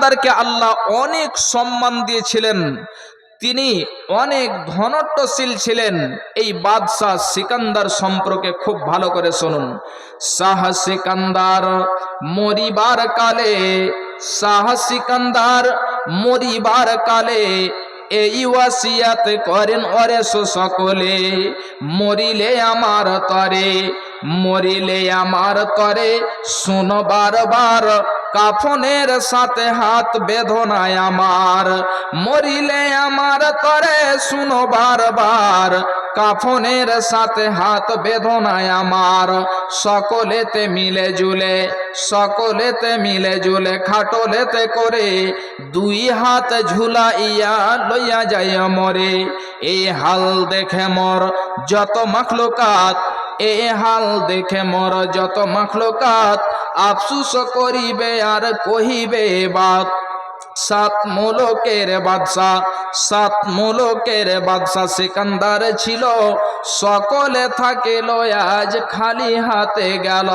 সিকান্দারকে আল্লাহ অনেক সম্মান দিয়েছিলেন, তিনি অনেক ধনট্টশীল ছিলেন। এই বাদশাহ সিকান্দার সম্পর্কে খুব ভালো করে শুনুন। শাহ সিকান্দার মরিবার কালে, শাহ সিকান্দার মরিবার কালে এই ওয়াসিয়াত করেন ওরে সকলে, মরিলে আমার তরে, মরিলে আমার তরে শুনো বারবার, কাফনের সাথে হাত বেদনায় আমার, মরিলে আমার তরে শুনো বারবার, কাফনের সাথে হাত বেদনায় আমার। সকলেতে মিলে জুলে, সকলেতে মিলে জুলে খাটলেতে করে দুই হাত ঝুলাইয়া লইয়া যাইয়া মরে। এই হাল দেখে মোর যত মাখলুকাত, এই হাল দেখে মোর যত মাখলুকাত, আফসুস করিবে আর কহিবে বাত। সাত মুলুকের বাদশা, সাত মুলুকের বাদশা সিকান্দার ছিল, সকলে থাকে লয়াজ খালি হাতে গেল।